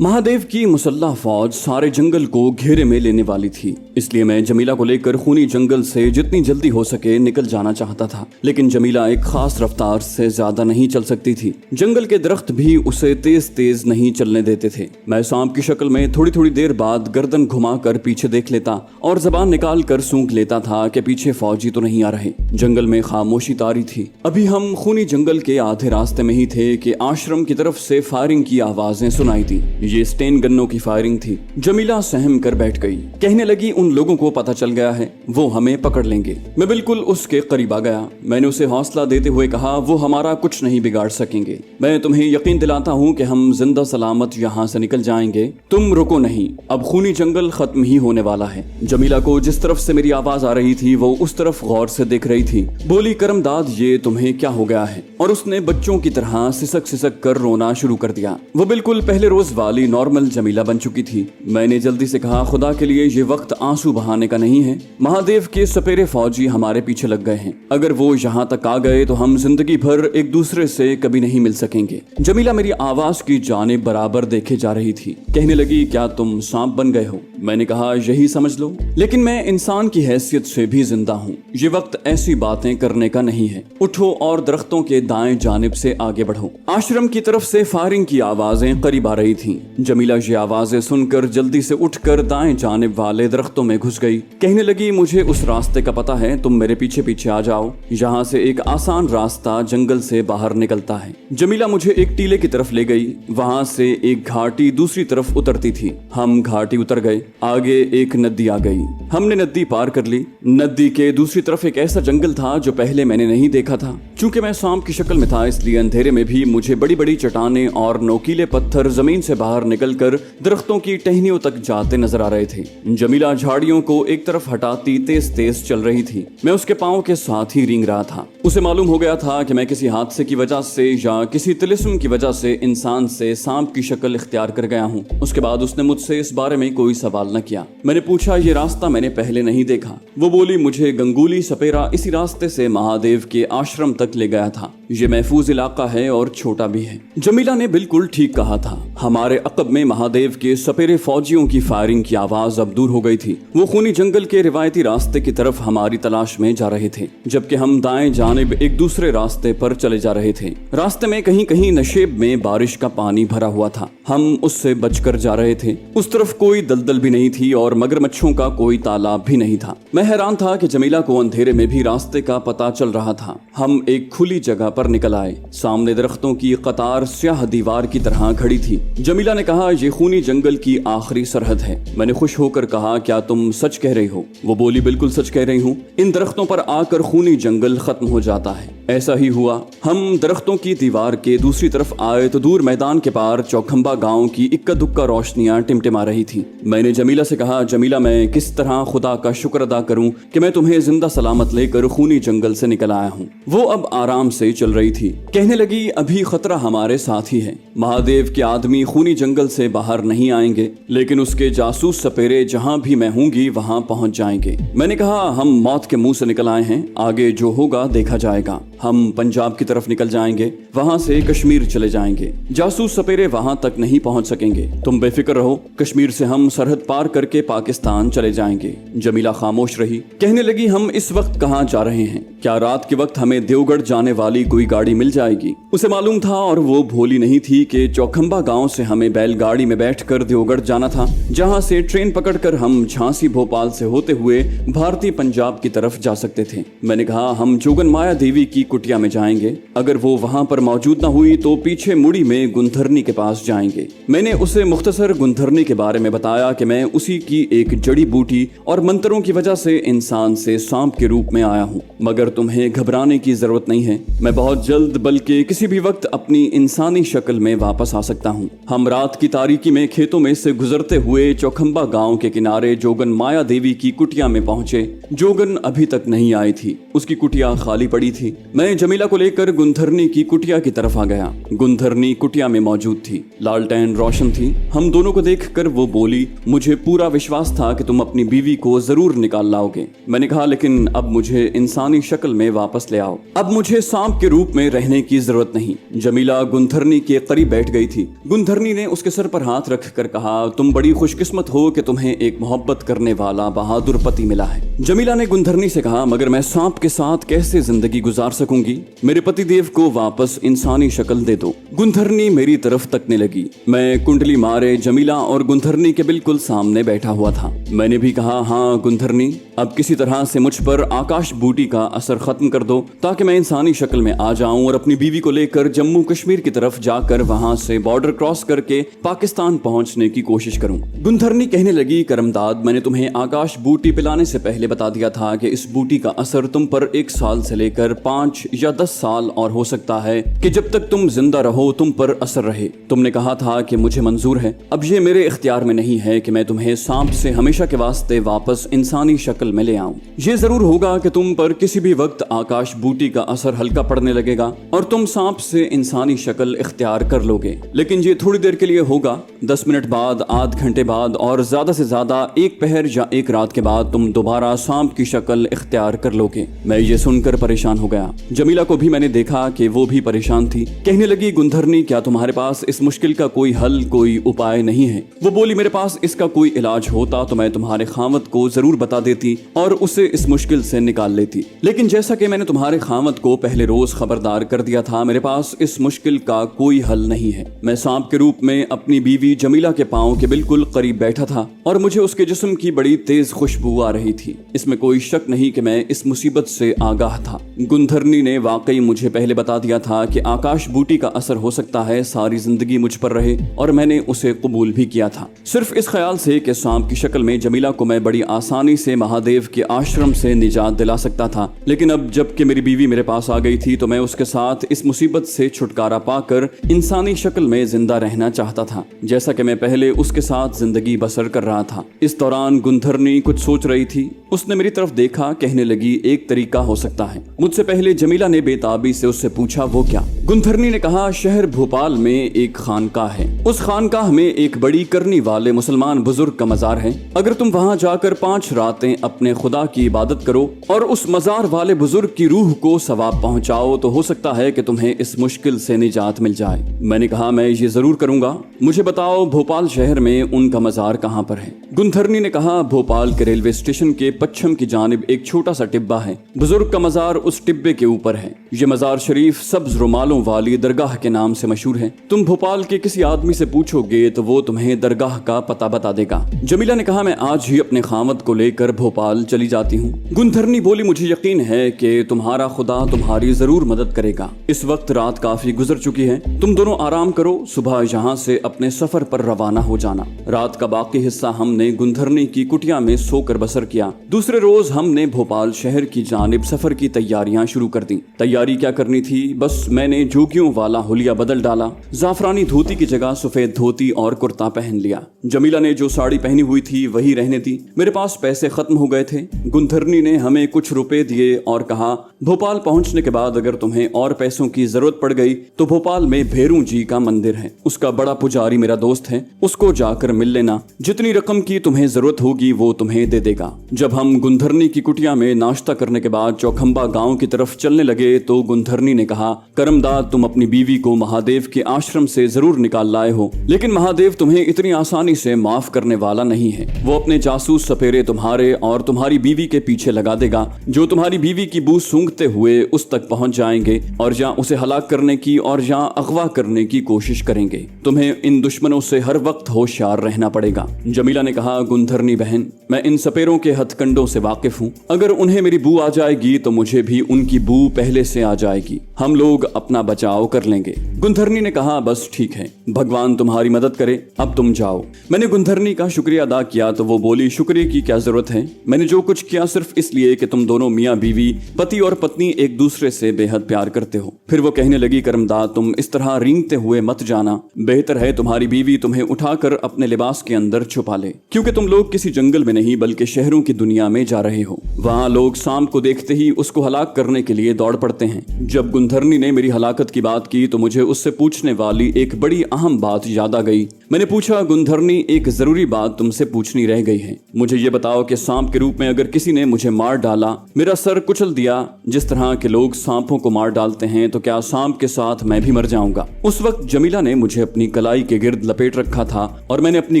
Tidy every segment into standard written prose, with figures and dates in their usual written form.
महादेव की मुसल्लह फौज सारे जंगल को घेरे में लेने वाली थी, इसलिए मैं जमीला को लेकर खूनी जंगल से जितनी जल्दी हो सके निकल जाना चाहता था। लेकिन जमीला एक खास रफ्तार से ज्यादा नहीं चल सकती थी। जंगल के दरख्त भी उसे तेज तेज नहीं चलने देते थे। मैं सांप की शक्ल में थोड़ी थोड़ी देर बाद गर्दन घुमाकर पीछे देख लेता और जबान निकाल कर सूंघ लेता था कि पीछे फौजी तो नहीं आ रहे। जंगल में खामोशी तारी थी। अभी हम खूनी जंगल के आधे रास्ते में ही थे कि आश्रम की तरफ से फायरिंग की आवाजें सुनाई दी। ये स्टेन गन्नों की फायरिंग थी। जमीला सहम कर बैठ गई। कहने लगी, उन लोगों को पता चल गया है, वो हमें पकड़ लेंगे। मैं बिल्कुल उसके करीब आ गया। मैंने उसे हौसला देते हुए कहा, वो हमारा कुछ नहीं बिगाड़ सकेंगे। मैं तुम्हें यकीन दिलाता हूँ कि हम जिंदा सलामत यहाँ से निकल जाएंगे। तुम रुको नहीं, अब खूनी जंगल खत्म ही होने वाला है। जमीला को जिस तरफ से मेरी आवाज आ रही थी वो उस तरफ गौर से देख रही थी। बोली, करमदाद, ये तुम्हें क्या हो गया है? और उसने बच्चों की तरह सिसक सिसक कर रोना शुरू कर दिया। वो बिल्कुल पहले रोज वाली नॉर्मल जमीला बन चुकी थी। मैंने जल्दी से कहा, खुदा के लिए ये वक्त आंसू बहाने का नहीं है। महादेव के सपेरे फौजी हमारे पीछे लग गए हैं। अगर वो यहाँ तक आ गए तो हम जिंदगी भर एक दूसरे से कभी नहीं मिल सकेंगे। जमीला मेरी आवाज की जानिब बराबर देखे जा रही थी। कहने लगी, क्या तुम सांप बन गए हो? मैंने कहा, यही समझ लो, लेकिन मैं इंसान की हैसियत से भी जिंदा हूँ। ये वक्त ऐसी बातें करने का नहीं है। उठो और दरख्तों के दाएं जानिब से आगे बढ़ो। आश्रम की तरफ से फायरिंग की आवाजें करीब आ रही थीं। जमीला ये आवाजें सुनकर जल्दी से उठकर दाएं जानिब वाले दरख्तों में घुस गई। कहने लगी, मुझे उस रास्ते का पता है, तुम मेरे पीछे पीछे आ जाओ। यहाँ से एक आसान रास्ता जंगल से बाहर निकलता है। जमीला मुझे एक टीले की तरफ ले गई। वहाँ से एक घाटी दूसरी तरफ उतरती थी। हम घाटी उतर गए। आगे एक नदी आ गई। हमने नदी पार कर ली। नदी के दूसरी तरफ एक ऐसा जंगल था जो पहले मैंने नहीं देखा था। चूंकि मैं सांप की शक्ल में था, इसलिए अंधेरे में भी मुझे बड़ी बड़ी चट्टानें और नोकीले पत्थर जमीन से बाहर निकलकर दरख्तों की टहनियों तक जाते नजर आ रहे थे। जमीला झाड़ियों को एक तरफ हटाती तेज तेज चल रही थी। मैं उसके पांव के साथ ही रेंग रहा था। उसे मालूम हो गया था कि मैं किसी हादसे की वजह से या किसी तिलिस्म की वजह से इंसान से सांप की शक्ल इख्तियार कर गया हूँ। उसके बाद उसने मुझसे इस बारे में कोई सवाल न किया। मैंने पूछा, ये रास्ता मैंने पहले नहीं देखा। वो बोली, मुझे गंगूली सपेरा इसी रास्ते से महादेव के आश्रम तक ले गया था। ये महफूज इलाका है और छोटा भी है। जमीला ने बिल्कुल ठीक कहा था। हमारे अकब में महादेव के सपेरे फौजियों की फायरिंग की आवाज अब दूर हो गई थी। वो खूनी जंगल के रिवायती रास्ते की तरफ हमारी तलाश में जा रहे थे, जबकि हम दाएं जानिब एक दूसरे रास्ते पर चले जा रहे थे। रास्ते में कहीं कहीं नशेब में बारिश का पानी भरा हुआ था। हम उससे बचकर जा रहे थे। उस तरफ कोई दलदल भी नहीं थी और मगरमच्छों का कोई तालाब भी नहीं था। मैं हैरान था कि जमीला को अंधेरे में भी रास्ते का पता चल रहा था। हम एक खुली जगह पर निकल आए। सामने दरख्तों की कतार स्याह दीवार की तरह खड़ी थी। जमीला ने कहा, ये खूनी जंगल की आखिरी सरहद है। मैंने खुश होकर कहा, क्या तुम सच कह रही हो? वो बोली, बिल्कुल सच कह रही हूँ। इन दरख्तों पर आकर खूनी जंगल खत्म हो जाता है। ऐसा ही हुआ। हम दरख्तों की दीवार के दूसरी तरफ आए तो दूर मैदान के पार चौखंबा गांव की इक्का दुक्का रोशनियां टिमटिमा रही थी। मैंने जमीला से कहा, जमीला, मैं किस तरह खुदा का शुक्र अदा करूं कि मैं तुम्हें जिंदा सलामत लेकर खूनी जंगल से निकल आया हूं। वो अब आराम से चल रही थी। कहने लगी, अभी खतरा हमारे साथ ही है। महादेव के आदमी खूनी जंगल से बाहर नहीं आएंगे, लेकिन उसके जासूस सपेरे जहां भी मैं हूंगी वहां पहुंच जाएंगे। मैंने कहा, हम मौत के मुंह से निकल आए हैं, आगे जो होगा देखा जाएगा। हम पंजाब की तरफ निकल जाएंगे, वहां से कश्मीर चले जाएंगे। जासूस सपेरे वहां तक नहीं पहुंच सकेंगे। तुम बेफिक्र रहो, कश्मीर से हम सरहद पार करके पाकिस्तान चले जाएंगे। जमीला खामोश रही। कहने लगी, हम इस वक्त कहाँ जा रहे हैं? क्या रात के वक्त हमें देवगढ़ जाने वाली कोई गाड़ी मिल जाएगी? उसे मालूम था और वो भोली नहीं थी कि चौखंबा गांव से हमें बैलगाड़ी में बैठकर देवगढ़ जाना था, जहां से ट्रेन पकड़कर हम झांसी भोपाल से होते हुए भारतीय पंजाब की तरफ जा सकते थे। मैंने कहा, हम जोगन माया देवी की कुटिया में जाएंगे। अगर वो वहां पर मौजूद न हुई तो पीछे मुड़ी में गुंथरनी के पास जाएंगे। मैंने उसे मुख्तसर गुंथरनी के बारे में बताया कि मैं उसी की एक जड़ी बूटी और मंत्रों की वजह से इंसान से सांप के रूप में आया हूँ। मगर तुम्हें घबराने की जरूरत नहीं है। मैं बहुत जल्द, बल्कि किसी भी वक्त अपनी इंसानी शक्ल में वापस आ सकता हूँ। हम रात की तारीकी में खेतों में से गुजरते हुए चौखंबा गांव के किनारे जोगन माया देवी की कुटिया में पहुंचे। जोगन अभी तक नहीं आई थी। उसकी कुटिया खाली पड़ी थी। मैं जमीला को लेकर गुंथरनी की कुटिया की तरफ आ गया। गुंथरनी कुटिया में मौजूद थी। लालटेन रोशन थी। हम दोनों को देखकर वो बोली, मुझे पूरा विश्वास था कि तुम अपनी बीवी को जरूर निकाल लाओगे। मैंने कहा, लेकिन अब मुझे इंसानी शक्ल शक्ल में वापस ले आओ। अब मुझे सांप के रूप में रहने की जरूरत नहीं। जमीला गुंथरनी के करीब बैठ गई थी। गुंथरनी ने उसके सर पर हाथ रखकर कहा, तुम बड़ी खुशकिस्मत हो कि तुम्हें एक मोहब्बत करने वाला बहादुर पति मिला है। जमीला ने गुंथरनी से कहा, मगर मैं सांप के साथ कैसे जिंदगी गुजार सकूंगी? मेरे पतिदेव को वापस इंसानी शक्ल दे दो। गुंथरनी मेरी तरफ तकने लगी। मैं कुंडली मारे जमीला और गुंथरनी के बिल्कुल सामने बैठा हुआ था। मैंने भी कहा, हाँ गुंथरनी, अब किसी तरह से मुझ पर आकाश बूटी का असर खत्म कर दो ताकि मैं इंसानी शक्ल में आ जाऊं और अपनी बीवी को लेकर जम्मू कश्मीर की तरफ जाकर वहां से बॉर्डर क्रॉस करके पाकिस्तान पहुंचने की कोशिश करूं। गुंथरनी कहने लगी, करमदाद, मैंने तुम्हें आकाश बूटी पिलाने से पहले बता दिया था कि इस बूटी का असर तुम पर 1 साल से लेकर 5 या 10 साल और हो सकता है कि जब तक तुम जिंदा रहो तुम पर असर रहे। तुमने कहा था कि मुझे मंजूर है। अब ये मेरे इख्तियार में नहीं है कि मैं तुम्हें सांप से हमेशा के वास्ते वापस इंसानी शक्ल में ले आऊं। ये जरूर होगा कि तुम पर किसी भी वक्त आकाश बूटी का असर हल्का पड़ने लगेगा और तुम सांप से इंसानी शक्ल इख्तियार कर लोगे, लेकिन ये थोड़ी देर के लिए होगा। 10 मिनट बाद, आध घंटे बाद और ज्यादा से ज्यादा 1 पहर या 1 रात के बाद तुम दोबारा सांप की शक्ल इख्तियार कर लोगे। मैं ये सुनकर परेशान हो गया। जमीला को भी मैंने देखा कि वो भी परेशान थी। कहने लगी, गुंथरनी, क्या तुम्हारे पास इस मुश्किल का कोई हल, कोई उपाय नहीं है? वो बोली, मेरे पास इसका कोई इलाज होता तो मैं तुम्हारे खामद को जरूर बता देती और उसे इस मुश्किल से निकाल लेती, लेकिन जैसा कि मैंने तुम्हारे खामद को पहले रोज खबरदार कर दिया था, मेरे पास इस मुश्किल का कोई हल नहीं है। मैं सांप के रूप में अपनी बीवी जमीला के पांव के बिल्कुल करीब बैठा था और मुझे उसके जिस्म की बड़ी तेज खुशबू आ रही थी। इसमें कोई शक नहीं कि मैं इस मुसीबत से आगाह था। गुंथरनी ने वाकई मुझे पहले बता दिया था कि आकाश बूटी का असर हो सकता है सारी जिंदगी मुझ पर रहे और मैंने उसे कबूल भी किया था, सिर्फ इस ख्याल से कि सांप की शक्ल में जमीला को मैं बड़ी आसानी से महादेव के आश्रम से निजात दिला सकता था। लेकिन अब जबकि मेरी बीवी मेरे पास आ गई थी तो मैं उसके साथ इस मुसीबत से छुटकारा पाकर इंसानी शक्ल में जिंदा रहना चाहता था, जैसा कि मैं पहले उसके साथ जिंदगी बसर कर रहा था। इस दौरान गुंथरनी कुछ सोच रही थी। उसने मेरी तरफ देखा, कहने लगी, एक तरीका हो सकता है। मुझसे पहले जमीला ने बेताबी से उससे पूछा, वो क्या? गुंथरनी ने कहा, शहर भोपाल में एक खानकाह है। उस खानकाह में एक बड़ी करनी वाले मुसलमान बुजुर्ग का मजार है। अगर तुम वहां जाकर 5 रातें अपने खुदा की इबादत करो और उस मजार वाले बुजुर्ग की रूह को सवाब पहुंचाओ तो हो सकता है कि तुम्हें इस मुश्किल से निजात मिल जाए। मैंने कहा, मैं ये जरूर करूंगा। मुझे बताओ, भोपाल शहर में उनका मजार कहाँ पर है? गुंथरनी ने कहा, भोपाल के रेलवे स्टेशन के पश्चिम की जानिब एक छोटा सा टिब्बा है। बुजुर्ग का मजार उस टिब्बे के ऊपर है। ये मजार शरीफ सब्ज रुमालों वाली दरगाह के नाम से मशहूर है। तुम भोपाल के किसी आदमी से पूछोगे तो वो तुम्हें दरगाह का पता बता देगा। जमीला ने कहा, मैं आज ही अपने खामद को लेकर भोपाल चली जाती हूँ। गुंथरनी बोली, मुझे यकीन है कि तुम्हारा खुदा तुम्हारी जरूर मदद करेगा। इस वक्त रात काफी गुजर चुकी है, तुम दोनों आराम करो, सुबह यहाँ से अपने सफर पर रवाना हो जाना। रात का बाकी हिस्सा हमने गुंथरनी की कुटिया में सोकर बसर किया। दूसरे रोज हमने भोपाल शहर की जानिब सफर की तैयारियां शुरू कर दी। तैयारी क्या करनी थी, बस मैंने जोगियों वाला हुलिया बदल डाला। जाफरानी धोती की जगह सफेद धोती और कुर्ता पहन लिया। जमीला ने जो साड़ी पहनी हुई थी वही रहने दी। मेरे पास पैसे खत्म हो गए थे। गुंथरनी ने हमें कुछ रुपए दिए और कहा, भोपाल पहुंचने के बाद अगर तुम्हें और पैसों की जरूरत पड़ गई तो भोपाल में भेरू जी का मंदिर है, उसका बड़ा पुजारी मेरा दोस्त है, उसको जाकर मिल लेना। जितनी रकम की तुम्हें जरूरत होगी वो तुम्हें दे देगा। जब हम गुंथरनी की कुटिया में नाश्ता करने के बाद चौखंबा गांव की तरफ चलने लगे तो गुंथरनी ने कहा, करमदाद, तुम अपनी बीवी को महादेव के आश्रम से जरूर निकाल लाए हो, लेकिन महादेव तुम्हें इतनी आसानी से माफ करने वाला नहीं है। वो अपने जासूस सपेरे तुम्हारे और तुम्हारी बीवी के पीछे लगा देगा, जो तुम्हारी बीवी की बू सूंघते हुए उस तक पहुंच जाएंगे और या उसे हलाक करने की और या अगवा करने की कोशिश करेंगे। तुम्हें इन दुश्मनों से हर वक्त होशियार रहना पड़ेगा। जमीला ने कहा, गुंथरनी बहन, मैं इन सपेरों के हथकंडों से वाकिफ हूँ। अगर उन्हें मेरी बू आ जाएगी तो मुझे भी उनकी बू पहले से आ जाएगी। हम लोग अपना बचाव कर लेंगे। गुंथरनी ने कहा, बस ठीक है, भगवान तुम्हारी मदद करे, अब तुम जाओ। मैंने गुंथरनी का शुक्रिया अदा किया तो वो बोली, शुक्रिया की क्या जरूरत है, मैंने जो कुछ किया सिर्फ इसलिए कि तुम दोनों मियाँ बीवी, पति और पत्नी एक दूसरे से बेहद प्यार करते हो। फिर वो कहने लगी, करमदाद, तुम इस तरह रेंगते हुए मत जाना, बेहतर है तुम्हारी बीवी तुम्हें उठाकर अपने लिबास के अंदर छुपा ले, क्योंकि तुम लोग किसी जंगल में नहीं बल्कि शहरों की दुनिया में जा रहे हो। वहाँ लोग सांप को देखते ही उसको हलाक करने के लिए दौड़ पड़ते हैं। जब गुंथरनी ने मेरी हलाकत की बात की तो मुझे उससे पूछने वाली एक बड़ी अहम बात याद आ गई। मैंने पूछा, गुंधरनी, एक जरूरी बात तुमसे पूछनी रह गई है। मुझे ये बताओ कि सांप के रूप में अगर किसी ने मुझे मार डाला, मेरा सर कुचल दिया, जिस तरह के लोग सांपों को मार डालते हैं, तो क्या सांप के साथ मैं भी मर जाऊंगा? उस वक्त जमीला ने मुझे अपनी कलाई के गिर्द लपेट रखा था और मैंने अपनी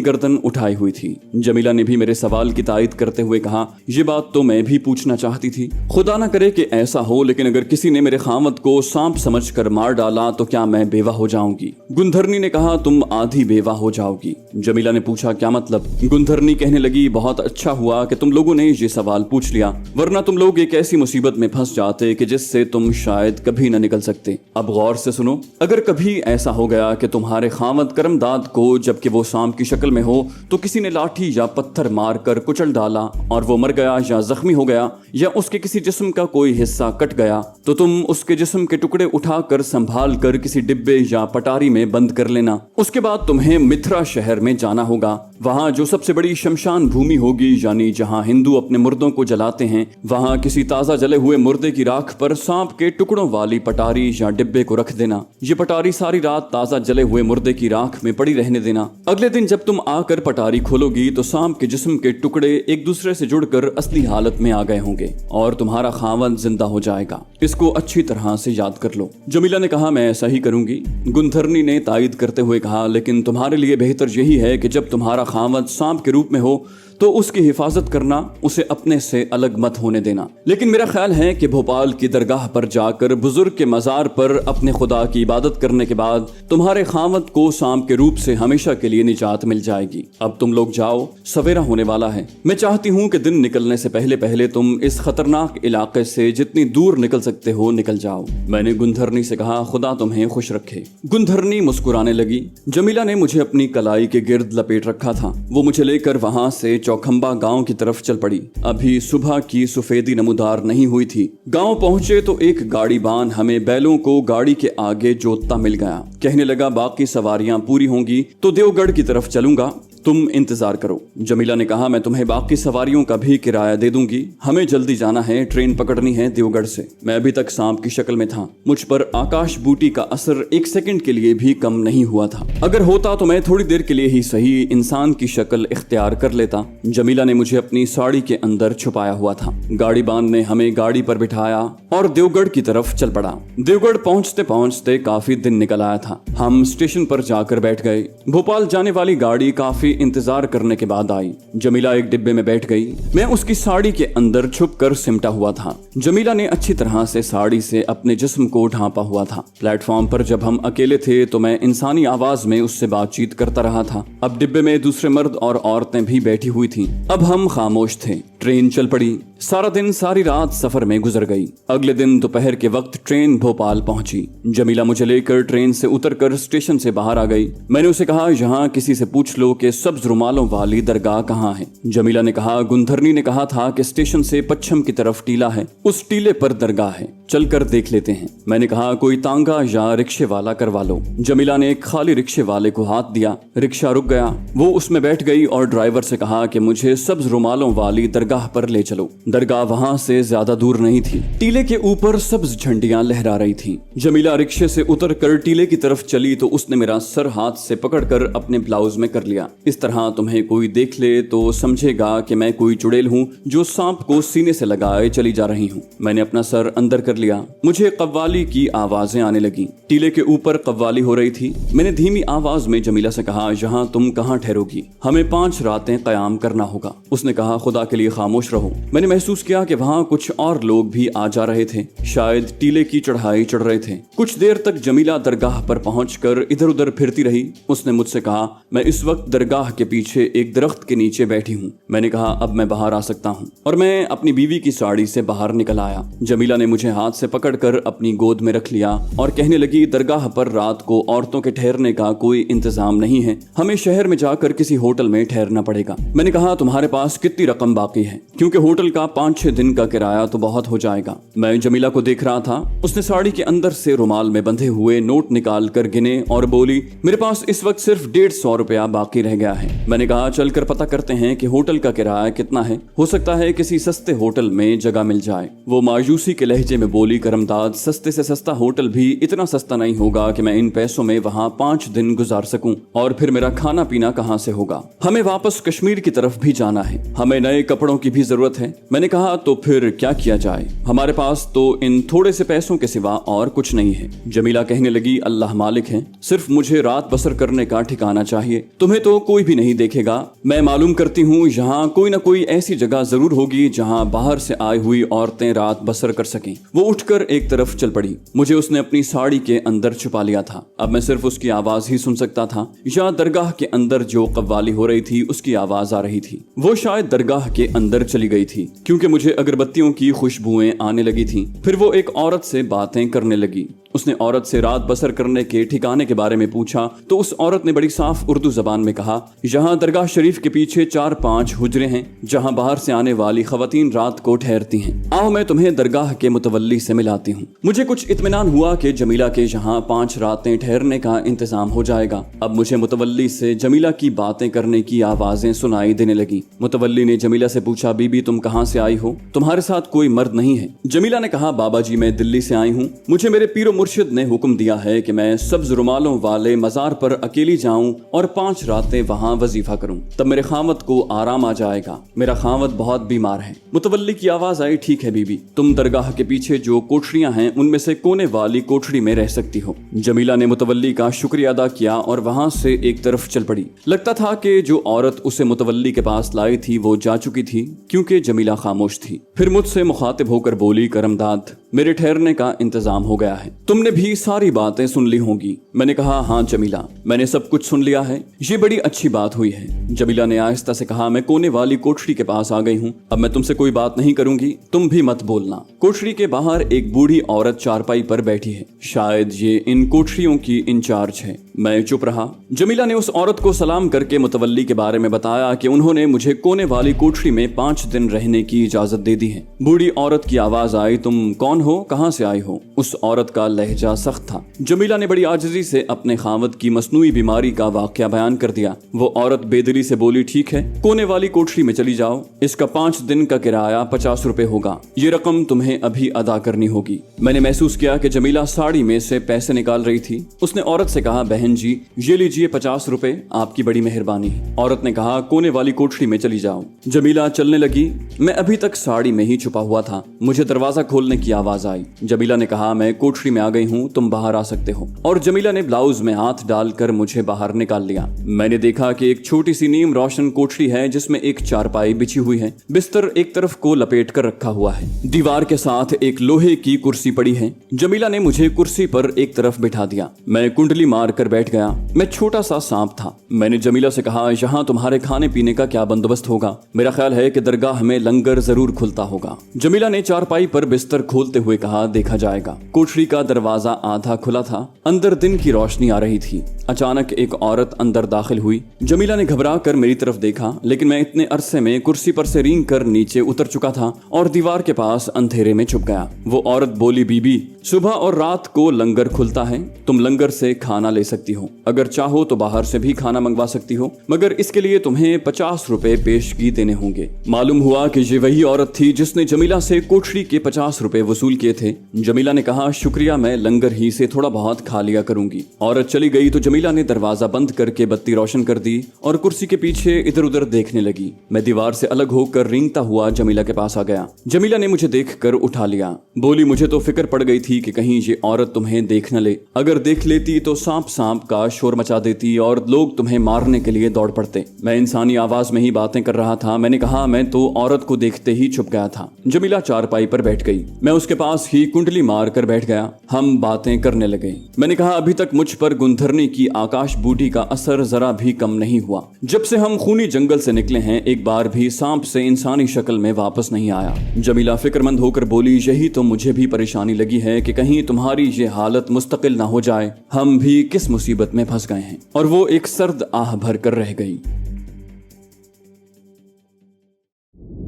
गर्दन उठाई हुई थी। जमीला ने भी मेरे सवाल की तायद करते हुए कहा, ये बात तो मैं भी पूछना चाहती थी। खुदा ना करे कि ऐसा हो, लेकिन अगर किसी ने मेरे खामद को सांप समझकर मार डाला तो क्या मैं बेवा हो जाऊंगी? गुंधरनी ने कहा, तुम आधी बेवा हो जाओगी। जमीला ने पूछा, क्या मतलब? गुंधरनी कहने लगी, बहुत अच्छा हुआ कि तुम लोगों ने ये सवाल पूछ लिया, वरना तुम लोग एक ऐसी मुसीबत में फंस जाते कि जिससे तुम शायद कभी न निकल सकते। अब गौर से सुनो, अगर कभी ऐसा हो गया कि तुम्हारे खामद करमदाद को, जबकि वो सांप की शक्ल में हो, तो किसी ने लाठी या पत्थर मारकर कुचल डाला और वो मर गया या जख्मी हो गया या उसके किसी जिस्म का कोई हिस्सा कट गया, तो तुम उसके जिस्म के टुकड़े उठाकर संभाल कर किसी डिब्बे या पटारी में बंद कर लेना। उसके बाद तुम्हें मिथ्रा शहर में जाना होगा। वहां जो सबसे बड़ी शमशान भूमि होगी, यानी जहां हिंदू अपने मुर्दों को जलाते हैं, वहां किसी ताजा जले हुए मुर्दे की राख पर सांप के टुकड़ों वाली पटारी या डिब्बे को रख देना। ये पटारी सारी रात ताजा जले हुए मुर्दे की राख में पड़ी रहने देना। अगले दिन जब तुम आकर पटारी खोलोगी तो सांप के जिस्म के टुकड़े एक दूसरे से जुड़कर असली हालत में आ गए होंगे और तुम्हारा खावंद जिंदा हो जाएगा। इसको अच्छी तरह से याद कर लो। जमीला ने कहा, मैं ऐसा ही करूंगी। गुंधरनी ने तायद करते हुए कहा, लेकिन तुम्हारे लिए बेहतर यही है कि जब तुम्हारा खावंद सांप के रूप में हो तो उसकी हिफाजत करना, उसे अपने से अलग मत होने देना। लेकिन मेरा ख्याल है कि भोपाल की दरगाह पर जाकर बुजुर्ग के मजार पर अपने खुदा की इबादत करने के बाद तुम्हारे खावंद को सांप के रूप से हमेशा के लिए निजात मिल जाएगी। अब तुम लोग जाओ, सवेरा होने वाला है। मैं चाहती हूँ कि दिन निकलने से पहले पहले तुम इस खतरनाक इलाके से जितनी दूर निकल सकते हो निकल जाओ। मैंने गुंधरनी से कहा, खुदा तुम्हें खुश रखे। गुंधरनी मुस्कुराने लगी। जमीला ने मुझे अपनी कलाई के गिर्द लपेट रखा था। वो मुझे लेकर वहां से चौखंबा गांव की तरफ चल पड़ी। अभी सुबह की सफेदी नमूदार नहीं हुई थी। गांव पहुंचे तो एक गाड़ीबान हमें बैलों को गाड़ी के आगे जोतता मिल गया। कहने लगा, बाकी सवारियां पूरी होंगी तो देवगढ़ की तरफ चलूंगा, तुम इंतजार करो। जमीला ने कहा, मैं तुम्हें बाकी सवारियों का भी किराया दे दूंगी। हमें जल्दी जाना है, ट्रेन पकड़नी है देवगढ़ से। मैं अभी तक सांप की शक्ल में था। मुझ पर आकाश बूटी का असर एक सेकंड के लिए भी कम नहीं हुआ था। अगर होता तो मैं थोड़ी देर के लिए ही सही इंसान की शक्ल इख्तियार कर लेता। जमीला ने मुझे अपनी साड़ी के अंदर छुपाया हुआ था। गाड़ीबान ने हमें गाड़ी पर बिठाया और देवगढ़ की तरफ चल पड़ा। देवगढ़ पहुंचते पहुंचते काफी दिन निकल आया था। हम स्टेशन पर जाकर बैठ गए। भोपाल जाने वाली गाड़ी काफी इंतजार करने के बाद आई। जमीला एक डिब्बे में बैठ गई। मैं उसकी साड़ी के अंदर छुपकर सिमटा हुआ था। जमीला ने अच्छी तरह से साड़ी से अपने जिस्म को ढांपा हुआ था। प्लेटफॉर्म पर जब हम अकेले थे तो मैं इंसानी आवाज में उससे बातचीत करता रहा था। अब डिब्बे में दूसरे मर्द और औरतें भी बैठी हुई थीं। अब हम खामोश थे। ट्रेन चल पड़ी। सारा दिन सारी रात सफर में गुजर गई। अगले दिन दोपहर के वक्त ट्रेन भोपाल पहुंची। जमीला मुझे लेकर ट्रेन से उतरकर स्टेशन से बाहर आ गई। मैंने उसे कहा, यहाँ किसी से पूछ लो कि सब्ज रुमालों वाली दरगाह कहाँ है। जमीला ने कहा, गुंधरनी ने कहा था कि स्टेशन से पश्चिम की तरफ टीला है, उस टीले पर दरगाह है, चलकर देख लेते हैं। मैंने कहा, कोई तांगा या रिक्शे वाला करवा लो। जमीला ने एक खाली रिक्शे वाले को हाथ दिया। रिक्शा रुक गया। वो उसमें बैठ गई और ड्राइवर से कहा कि मुझे सब्ज रुमालों वाली दरगाह पर ले चलो। दरगाह वहां से ज्यादा दूर नहीं थी। टीले के ऊपर सब्ज झंडियां लहरा रही थीं। जमीला रिक्शे से उतरकर टीले की तरफ चली तो उसने मेरा सर हाथ से पकड़कर अपने ब्लाउज में कर लिया। इस तरह तुम्हें कोई देख ले तो समझेगा कि मैं कोई चुड़ैल हूँ जो सांप को सीने से लगाए चली जा रही हूँ। मैंने अपना सर अंदर कर लिया। मुझे कव्वाली की आवाजें आने लगी। टीले के ऊपर कव्वाली हो रही थी। मैंने धीमी आवाज में जमीला से कहा, यहाँ तुम कहाँ ठहरोगी? हमें 5 रातें कयाम करना होगा। उसने कहा, खुदा के लिए खामोश रहो। मैंने महसूस किया कि वहाँ कुछ और लोग भी आ जा रहे थे। शायद टीले की चढ़ाई चढ़ रहे थे। कुछ देर तक जमीला दरगाह पर पहुंचकर इधर उधर फिरती रही। उसने मुझसे कहा, मैं इस वक्त दरगाह के पीछे एक दरख्त के नीचे बैठी हूँ। मैंने कहा, अब मैं बाहर आ सकता हूँ, और मैं अपनी बीवी की साड़ी से बाहर निकल आया। जमीला ने मुझे हाथ से पकड़कर अपनी गोद में रख लिया और कहने लगी, दरगाह पर रात को औरतों के ठहरने का कोई इंतजाम नहीं है। हमें शहर में जाकर किसी होटल में ठहरना पड़ेगा। मैंने कहा, तुम्हारे पास कितनी रकम बाकी है? क्योंकि होटल का 5-6 दिन का किराया तो बहुत हो जाएगा। मैं जमीला को देख रहा था। उसने साड़ी के अंदर से रुमाल में बंधे हुए नोट निकाल कर गिने और बोली, मेरे पास इस वक्त सिर्फ 150 रुपया बाकी रह गया है। मैंने कहा, चलकर पता करते हैं कि होटल का किराया कितना है। हो सकता है किसी सस्ते होटल में जगह मिल जाए। वो मायूसी के लहजे में बोली करमदाद, सस्ते से सस्ता होटल भी इतना सस्ता नहीं होगा कि मैं इन पैसों में वहाँ 5 दिन गुजार सकूं, और फिर मेरा खाना पीना कहाँ से होगा। हमें वापस कश्मीर की तरफ भी जाना है, हमें नए कपड़ों की भी जरूरत है। मैंने कहा तो फिर क्या किया जाए, हमारे पास तो इन थोड़े से पैसों के सिवा और कुछ नहीं है। जमीला कहने लगी, अल्लाह मालिक है, सिर्फ मुझे रात बसर करने का ठिकाना चाहिए, तुम्हें तो कोई भी नहीं देखेगा। मैं मालूम करती हूँ यहाँ कोई ना कोई ऐसी जगह जरूर होगी जहाँ बाहर से आई हुई औरतें रात बसर कर सकें। वो उठकर एक तरफ चल पड़ी। मुझे उसने अपनी साड़ी के अंदर छुपा लिया था। अब मैं सिर्फ उसकी आवाज ही सुन सकता था, या दरगाह के अंदर जो कव्वाली हो रही थी उसकी आवाज आ रही थी। वो शायद दरगाह के अंदर चली गई थी क्योंकि मुझे अगरबत्तियों की खुशबुएं आने लगी थी। फिर वो एक औरत से बातें करने लगी। उसने औरत से रात बसर करने के ठिकाने के बारे में पूछा तो उस औरत ने बड़ी साफ उर्दू जबान में कहा, यहाँ दरगाह शरीफ के पीछे 4-5 हुजरे हैं जहाँ बाहर से आने वाली खवातीन रात को ठहरती हैं। आओ मैं तुम्हें दरगाह के मुतवल्ली से मिलाती हूँ। मुझे कुछ इत्मीनान हुआ कि जमीला के यहाँ 5 रातें ठहरने का इंतजाम हो जाएगा। अब मुझे मुतवल्ली से जमीला की बातें करने की आवाजें सुनाई देने लगी। मुतवल्ली ने जमीला से पूछा, बीबी तुम कहाँ से आई हो, तुम्हारे साथ कोई मर्द नहीं है? जमीला ने कहा, बाबा जी मैं दिल्ली से आई हूँ, मुझे मेरे पीरो मुर्शिद ने हुक्म दिया है कि मैं सब्ज रुमालों वाले मजार पर अकेली जाऊं और 5 रातें वहां वजीफा करूं, तब मेरे खामत को आराम आ जाएगा। मेरा खामत बहुत बीमार है। मुतवल्ली की आवाज आई, ठीक है बीबी, तुम दरगाह के पीछे जो कोठरियां हैं उनमें से कोने वाली कोठरी में रह सकती हो। जमीला ने मुतवल्ली का शुक्रिया अदा किया और वहां से एक तरफ चल पड़ी। लगता था कि जो औरत उसे मुतवल्ली के पास लाई थी वो जा चुकी थी क्योंकि जमीला खामोश थी। फिर मुझसे मुखातिब होकर बोली, करमदाद मेरे ठहरने का इंतजाम हो गया है, तुमने भी सारी बातें सुन ली होंगी। मैंने कहा, हाँ जमीला मैंने सब कुछ सुन लिया है, ये बड़ी अच्छी बात हुई है। जमीला ने आहिस्ता से कहा, मैं कोने वाली कोठरी के पास आ गई हूँ, अब मैं तुमसे कोई बात नहीं करूंगी, तुम भी मत बोलना। कोठरी के बाहर एक बूढ़ी औरत चारपाई पर बैठी है, शायद ये इन कोठरियों की इंचार्ज है। मैं चुप रहा। जमीला ने उस औरत को सलाम करके मुतवल्ली के बारे में बताया कि उन्होंने मुझे कोने वाली कोठरी में 5 दिन रहने की इजाजत दे दी है। बूढ़ी औरत की आवाज आई, तुम कौन हो, कहां से आई हो? उस औरत का लहजा सख्त था। जमीला ने बड़ी आजिज़ी से अपने खावत की मसनूई बीमारी का वाकया बयान कर दिया। वो औरत बेदिली से बोली, ठीक है कोने वाली कोठरी में चली जाओ, इसका 5 दिन का किराया 50 रुपए होगा, ये रकम तुम्हें अभी अदा करनी होगी। मैंने महसूस किया कि जमीला साड़ी में से पैसे निकाल रही थी। उसने औरत से कहा, बहन जी ये लीजिए 50 रुपए, आपकी बड़ी मेहरबानी है। औरत ने कहा, कोने वाली कोठरी में चली जाओ। जमीला चलने लगी। मैं अभी तक साड़ी में ही छुपा हुआ था। मुझे दरवाजा खोलने की आवाज आई। जमीला ने कहा, मैं कोठरी में आ गई हूँ, तुम बाहर आ सकते हो। और जमीला ने ब्लाउज में हाथ डालकर मुझे बाहर निकाल लिया। मैंने देखा कि एक छोटी सी नीम रोशन कोठरी है जिसमें एक चारपाई बिछी हुई है, बिस्तर एक तरफ को लपेट कर रखा हुआ है, दीवार के साथ एक लोहे की कुर्सी पड़ी है। जमीला ने मुझे कुर्सी पर एक तरफ बिठा दिया। मैं कुंडली मार कर बैठ गया। मैं छोटा सा सांप था। मैंने जमीला से कहा, यहाँ तुम्हारे खाने पीने का क्या बंदोबस्त होगा? मेरा ख्याल है कि दरगाह में लंगर जरूर खुलता होगा। जमीला ने चारपाई पर बिस्तर खोलते हुए कहा, देखा जाएगा। कोठरी का दरवाजा आधा खुला था, अंदर दिन की रोशनी आ रही थी। अचानक एक औरत अंदर दाखिल हुई। जमीला ने घबरा कर मेरी तरफ देखा, लेकिन मैं इतने अरसे में कुर्सी पर से रेंग कर नीचे उतर चुका था और दीवार के पास अंधेरे में छुप गया। वो औरत बोली, बीबी सुबह और रात को लंगर खुलता है, तुम लंगर से खाना ले सकती हो, अगर चाहो तो बाहर से भी खाना मंगवा सकती हो, मगर इसके लिए तुम्हें 50 रुपए पेशगी देने होंगे। मालूम हुआ कि ये वही औरत थी जिसने जमीला से कोठरी के 50 रुपए वसूल किए थे। जमीला ने कहा, शुक्रिया, मैं लंगर ही से थोड़ा बहुत खा लिया करूंगी। औरत चली गई तो जमीला ने दरवाजा बंद करके बत्ती रोशन कर दी और कुर्सी के पीछे इधर उधर देखने लगी। मैं दीवार से अलग होकर रेंगता हुआ जमीला के पास आ गया। जमीला ने मुझे देखकर उठा लिया। बोली, मुझे तो फिक्र पड़ गई थी कि कहीं ये औरत तुम्हें देख न ले, अगर देख लेती तो सांप सांप का शोर मचा देती और लोग तुम्हें मारने के लिए दौड़ पड़ते। मैं इंसानी आवाज में ही बातें कर रहा था। मैंने कहा, मैं तो औरत को देखते ही छुप गया था। जमीला चारपाई पर बैठ गई। मैं उसके पास ही कुंडली मार कर बैठ गया। हम बातें करने लगे। मैंने कहा, अभी तक मुझ पर गुंधरनी की आकाश बूटी का असर जरा भी कम नहीं हुआ। जब से हम खूनी जंगल से निकले हैं, एक बार भी सांप से इंसानी शक्ल में वापस नहीं आया। जमीला फिक्रमंद होकर बोली, यही तो मुझे भी परेशानी लगी है कि कहीं तुम्हारी ये हालत मुस्तकिल ना हो जाए, हम भी किस मुसीबत में फंस गए हैं। और वो एक सर्द आह भर कर रह गई।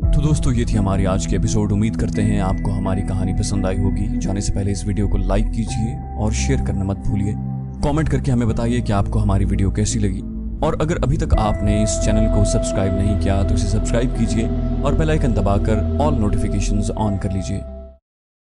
तो दोस्तों, ये थी हमारी आज की एपिसोड। उम्मीद करते हैं आपको हमारी कहानी पसंद आई होगी। जाने से पहले इस वीडियो को लाइक कीजिए और शेयर करना मत भूलिए। कमेंट करके हमें बताइए कि आपको हमारी वीडियो कैसी लगी। और अगर अभी तक आपने इस चैनल को सब्सक्राइब नहीं किया तो इसे सब्सक्राइब कीजिए और बेल आइकन दबाकर ऑल नोटिफिकेशंस ऑन कर लीजिए।